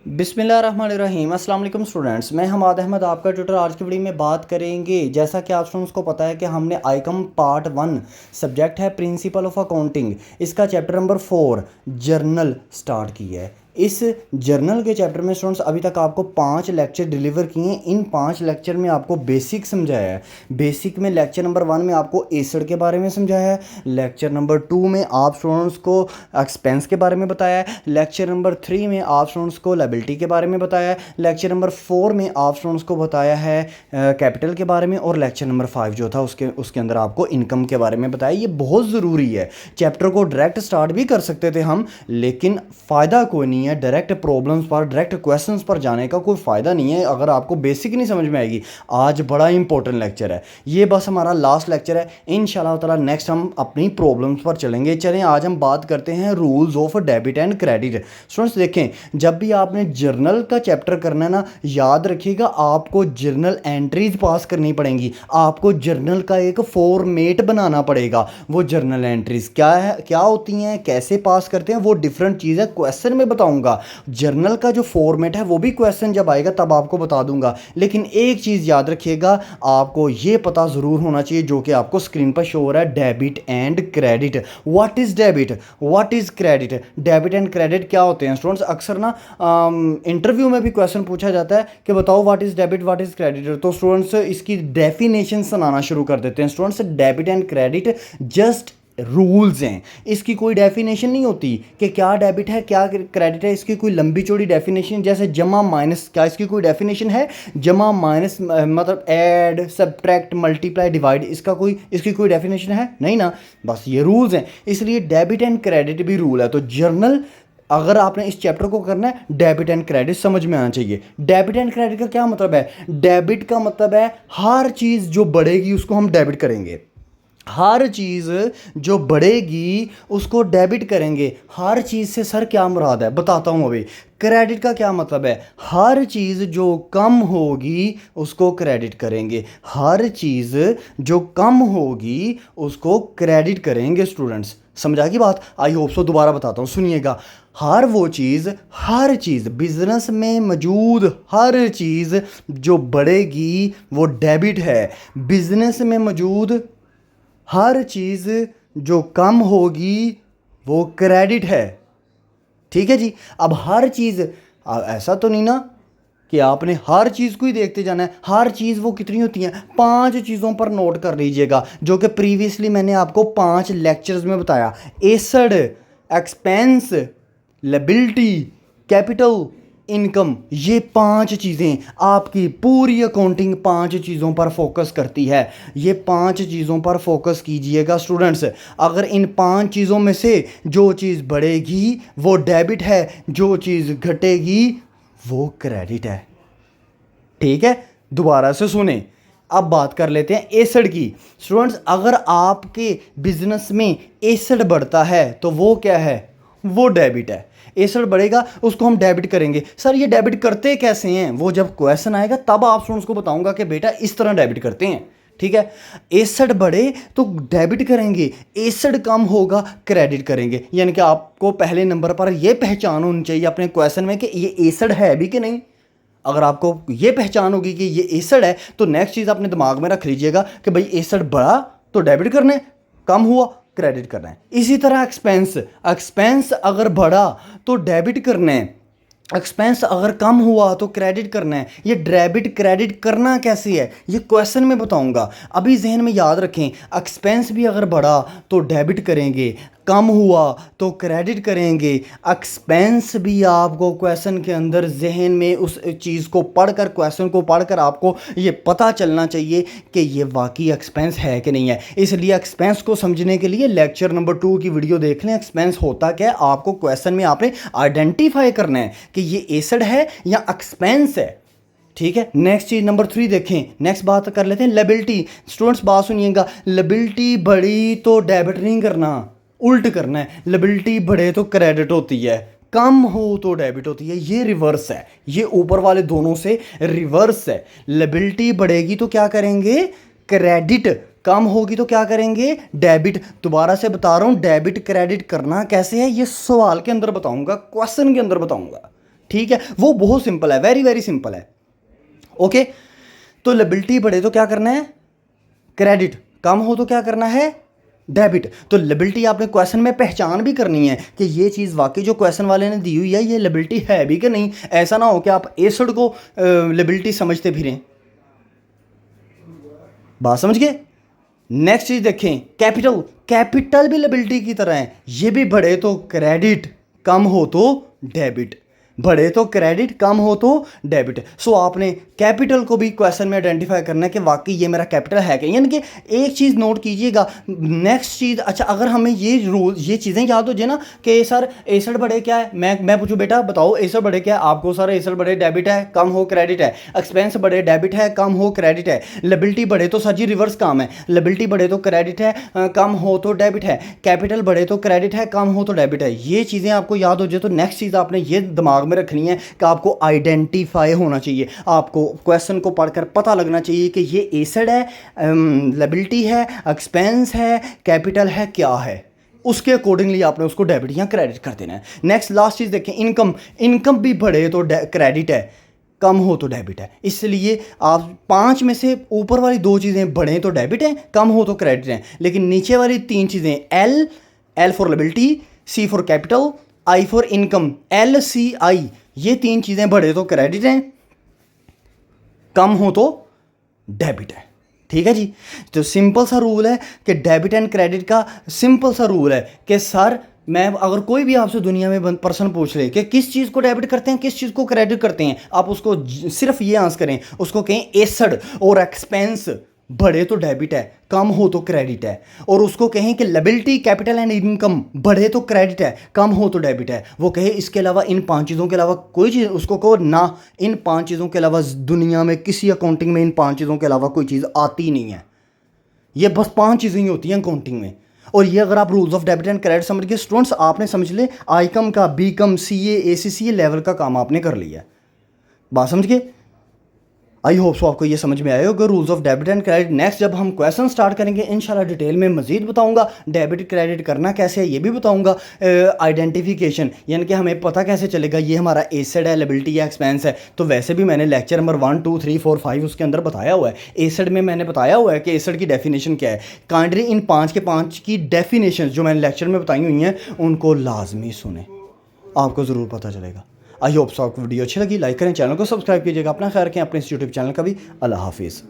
बिस्मिल्लाहिर्रहमानिर्रहीम अस्सलाम वालेकुम स्टूडेंट्स, मैं हमाद अहमद आपका ट्यूटर। आज की वीडियो में बात करेंगे, जैसा कि आप स्टूडेंट्स को पता है कि हमने आइकम पार्ट 1 सब्जेक्ट है प्रिंसिपल ऑफ अकाउंटिंग, इसका चैप्टर नंबर 4 जर्नल स्टार्ट किया है। इस जर्नल के चैप्टर में स्टूडेंट्स अभी तक आपको 5 लेक्चर डिलीवर किए हैं। इन 5 लेक्चर में आपको बेसिक समझाया है। बेसिक में लेक्चर नंबर 1 में आपको एसिड के बारे में समझाया है। लेक्चर नंबर 2 में आप स्टूडेंट्स को एक्सपेंस के बारे में बताया है। लेक्चर नंबर 3 में आप स्टूडेंट्स को लायबिलिटी के बारे में बताया है। लेक्चर नंबर 4 में आप स्टूडेंट्स को बताया है कैपिटल के बारे में। और लेक्चर नंबर 5 जो था उसके अंदर आपको इनकम के बारे में बताया। ये बहुत ज़रूरी है। चैप्टर को डायरेक्ट स्टार्ट भी कर सकते थे हम, लेकिन फ़ायदा कोई नहीं है। डायरेक्ट प्रॉब्लम्स पर, डायरेक्ट क्वेश्चंस पर जाने का कोई फ़ायदा नहीं है अगर आपको बेसिक नहीं समझ में आएगी। आज बड़ा इंपॉर्टेंट लेक्चर है, ये बस हमारा लास्ट लेक्चर है। इंशाल्लाह ताला नेक्स्ट हम अपनी प्रॉब्लम्स पर चलेंगे। चलें, आज हम बात करते हैं rules of debit and credit. Students देखें, जब भी आपने जर्नल का चैप्टर करना है ना, याद रखिएगा आपको जर्नल एंट्रीज पास करनी पड़ेंगी। आपको जर्नल का एक फॉर्मेट बनाना पड़ेगा। वो जर्नल एंट्रीज क्या है, क्या होती हैं, कैसे पास करते हैं, वो डिफरेंट चीज़ है, क्वेश्चन में बताऊंगा। जर्नल का जो फॉर्मेट है वो भी क्वेश्चन जब आएगा तब आपको बता दूंगा। लेकिन एक चीज़ याद रखिएगा, आपको ये पता ज़रूर होना चाहिए जो कि आपको स्क्रीन पर शो हो रहा है, debit and credit. What is debit, what is credit. Debit and credit क्या होते हैं स्टूडेंट्स? अक्सर ना इंटरव्यू में भी क्वेश्चन पूछा जाता है कि बताओ what is debit, what is credit. तो स्टूडेंट्स इसकी डेफिनेशन सुनाना शुरू कर देते हैं। Students debit and credit just rules हैं, इसकी कोई डेफिनेशन नहीं होती कि क्या डेबिट है क्या क्रेडिट है। इसकी कोई लंबी चौड़ी डेफिनेशन, जैसे जमा माइनस, क्या इसकी कोई डेफिनेशन है? जमा माइनस मतलब ऐड, सब्ट्रैक्ट, मल्टीप्लाई, डिवाइड, इसकी कोई डेफिनेशन है नहीं ना। बस ये रूल्स हैं, इसलिए डेबिट एंड क्रेडिट भी रूल है। तो जर्नल अगर आपने इस चैप्टर को करना है, डेबिट एंड क्रेडिट समझ में आना चाहिए। डेबिट एंड क्रेडिट का क्या मतलब है? डेबिट का मतलब है हर चीज़ जो बढ़ेगी उसको हम डेबिट करेंगे। हर चीज़ जो बढ़ेगी उसको डेबिट करेंगे। हर चीज़ से सर क्या मुराद है बताता हूँ अभी। क्रेडिट का क्या मतलब है? हर चीज़ जो कम होगी उसको क्रेडिट करेंगे। हर चीज़ जो कम होगी उसको क्रेडिट करेंगे। स्टूडेंट्स समझा की बात? I hope so. दोबारा बताता हूँ, सुनिएगा। हर चीज़ बिजनेस में मौजूद हर चीज़ जो बढ़ेगी वो डेबिट है। बिजनेस में मौजूद हर चीज़ जो कम होगी वो क्रेडिट है। ठीक है जी। अब हर चीज़, ऐसा तो नहीं ना कि आपने हर चीज़ को ही देखते जाना है। हर चीज़ वो कितनी होती हैं? 5 चीज़ों पर नोट कर लीजिएगा, जो कि प्रीवियसली मैंने आपको 5 लेक्चर्स में बताया। Asset, expense, liability, capital, income, ये 5 चीज़ें आपकी पूरी अकाउंटिंग 5 चीज़ों पर फोकस करती है। ये 5 चीज़ों पर फोकस कीजिएगा स्टूडेंट्स। अगर इन 5 चीज़ों में से जो चीज़ बढ़ेगी वो डेबिट है, जो चीज़ घटेगी वो क्रेडिट है। ठीक है, दोबारा से सुने। अब बात कर लेते हैं एसेड की। स्टूडेंट्स अगर आपके बिजनेस में एसेड बढ़ता है तो वो क्या है? वो डेबिट है। एसेड बढ़ेगा उसको हम डेबिट करेंगे। सर ये डेबिट करते कैसे हैं? वो जब क्वेश्चन आएगा तब आप स्टूडेंट्स को बताऊंगा कि बेटा इस तरह डेबिट करते हैं। ठीक है, एसेड बढ़े तो डेबिट करेंगे, एसेड कम होगा क्रेडिट करेंगे। यानी कि आपको पहले नंबर पर यह पहचान होनी चाहिए अपने क्वेश्चन में कि ये एसेड है भी कि नहीं। अगर आपको ये पहचान होगी कि ये एसिड है तो नेक्स्ट चीज़ अपने दिमाग में रख लीजिएगा कि भाई एसिड बढ़ा तो डेबिट करना है, कम हुआ क्रेडिट करना है। इसी तरह एक्सपेंस अगर बढ़ा तो डेबिट करना है, एक्सपेंस अगर कम हुआ तो क्रेडिट करना है। ये डेबिट क्रेडिट करना कैसे है ये क्वेश्चन में बताऊंगा। अभी जहन में याद रखें, एक्सपेंस भी अगर बढ़ा तो डेबिट करेंगे, कम हुआ तो क्रेडिट करेंगे। एक्सपेंस भी आपको क्वेश्चन के अंदर जहन में उस चीज़ को पढ़कर, क्वेश्चन को पढ़कर आपको ये पता चलना चाहिए कि ये वाकई एक्सपेंस है कि नहीं है। इसलिए एक्सपेंस को समझने के लिए लेक्चर नंबर 2 की वीडियो देख लें। एक्सपेंस होता क्या है आपको क्वेश्चन में आपने आइडेंटिफाई करना है कि ये एसेड है या एक्सपेंस है। ठीक है, नेक्स्ट चीज नंबर 3 देखें। नेक्स्ट बात कर लेते हैं लायबिलिटी। स्टूडेंट्स बात सुनिएगा, लायबिलिटी बढ़ी तो डेबिट नहीं करना, उल्ट करना है। लायबिलिटी बढ़े तो क्रेडिट होती है, कम हो तो डेबिट होती है। ये रिवर्स है, ये ऊपर वाले दोनों से रिवर्स है। लायबिलिटी बढ़ेगी तो क्या करेंगे? क्रेडिट। कम होगी तो क्या करेंगे? डेबिट। दोबारा से बता रहा हूं, डेबिट क्रेडिट करना कैसे है ये सवाल के अंदर बताऊंगा, क्वेश्चन के अंदर बताऊंगा। ठीक है, वो बहुत सिंपल है, वेरी वेरी सिंपल है। ओके, तो लायबिलिटी बढ़े तो क्या करना है, क्रेडिट, कम हो तो क्या करना है, डेबिट। तो लायबिलिटी आपने क्वेश्चन में पहचान भी करनी है कि ये चीज़ वाकई जो क्वेश्चन वाले ने दी हुई है ये लायबिलिटी है भी कि नहीं। ऐसा ना हो कि आप एसेट को लायबिलिटी समझते फिरें। बात समझ गए। नेक्स्ट चीज देखें, कैपिटल। कैपिटल भी लायबिलिटी की तरह है, ये भी बढ़े तो क्रेडिट, कम हो तो डेबिट। बढ़े तो क्रेडिट, कम हो तो डेबिट। सो आपने कैपिटल को भी क्वेश्चन में आइडेंटिफाई करना है कि वाकई ये मेरा कैपिटल है क्या। यानी कि एक चीज़ नोट कीजिएगा। नेक्स्ट चीज़, अच्छा अगर हमें ये रूल, ये चीज़ें याद हो जाए ना कि सर एसेट बढ़े क्या है, मैं पूछूं बेटा बताओ एसेट बढ़े क्या है, आपको सर एसेट बढ़े डेबिट है, कम हो क्रेडिट है। एक्सपेंस बढ़े डेबिट है, कम हो क्रेडिट है। लायबिलिटी बढ़े तो सर जी रिवर्स काम है, लायबिलिटी बढ़े तो क्रेडिट है, कम हो तो डेबिट है। कैपिटल बढ़े तो क्रेडिट है, कम हो तो डेबिट है। ये चीज़ें आपको याद हो जाए तो नेक्स्ट चीज़ आपने ये दिमाग में रखनी है कि आपको आइडेंटिफाई होना चाहिए, आपको क्वेश्चन को पढ़कर पता लगना चाहिए कि ये एसेट है, लायबिलिटी है, एक्सपेंस है, कैपिटल है, क्या है। उसके अकॉर्डिंगली आपने उसको डेबिट या क्रेडिट कर देना है। नेक्स्ट लास्ट चीज़ देखें, इनकम। इनकम भी बढ़े तो क्रेडिट है, कम हो तो डेबिट है। इसलिए आप 5 में से ऊपर वाली 2 चीज़ें बढ़े तो डेबिट हैं, कम हो तो क्रेडिट हैं, लेकिन नीचे वाली 3 चीज़ें L for liability, C for capital, I for income, LCI, ये 3 चीज़ें बढ़े तो क्रेडिट हैं, कम हो तो डेबिट है। ठीक है जी। तो सिंपल सा रूल है कि डेबिट एंड क्रेडिट का सिंपल सा रूल है कि सर मैं अगर कोई भी आपसे दुनिया में पर्सन पूछ ले कि किस चीज़ को डेबिट करते हैं किस चीज़ को क्रेडिट करते हैं, आप उसको सिर्फ ये आंसर करें, उसको कहें एसेट और एक्सपेंस बढ़े तो डेबिट है, कम हो तो क्रेडिट है। और उसको कहें कि लायबिलिटी, कैपिटल एंड इनकम बढ़े तो क्रेडिट है, कम हो तो डेबिट है। वो कहे इसके अलावा इन 5 चीज़ों के अलावा कोई चीज़, उसको कहो ना इन 5 चीज़ों के अलावा दुनिया में किसी अकाउंटिंग में इन 5 चीज़ों के अलावा कोई चीज़ आती नहीं है। ये बस 5 चीज़ें ही होती हैं अकाउंटिंग में। और ये अगर आप rules of debit and credit समझ गए स्टूडेंट्स, आपने समझ ले आईकम का, बीकम, CA, ACCA लेवल का काम आपने कर लिया। बात समझ गए। आई होप सो आपको ये समझ में आए होगा rules of debit and credit. Next जब हम क्वेश्चन स्टार्ट करेंगे इंशाल्लाह डिटेल में मजीद बताऊंगा, डेबिट क्रेडिट करना कैसे है ये भी बताऊंगा। आइडेंटिफिकेशन यानी कि हमें पता कैसे चलेगा ये हमारा एसेट है, लायबिलिटी या एक्सपेंस है। तो वैसे भी मैंने लेक्चर नंबर 1, 2, 3, 4, 5 उसके अंदर बताया हुआ है। एसेट में मैंने बताया हुआ है कि एसेट की डेफिनेशन क्या है। काइंडली इन 5 के 5 की डेफिनेशन जो मैंने लेक्चर में बताई हुई हैं उनको लाजमी सुने, आपको ज़रूर पता चलेगा। आई होप सो आपको वीडियो अच्छी लगी, लाइक करें, चैनल को सब्सक्राइब कीजिएगा। अपना ख्याल रखें, अपने इस यूट्यूब चैनल का भी। अल्लाह हाफिज़।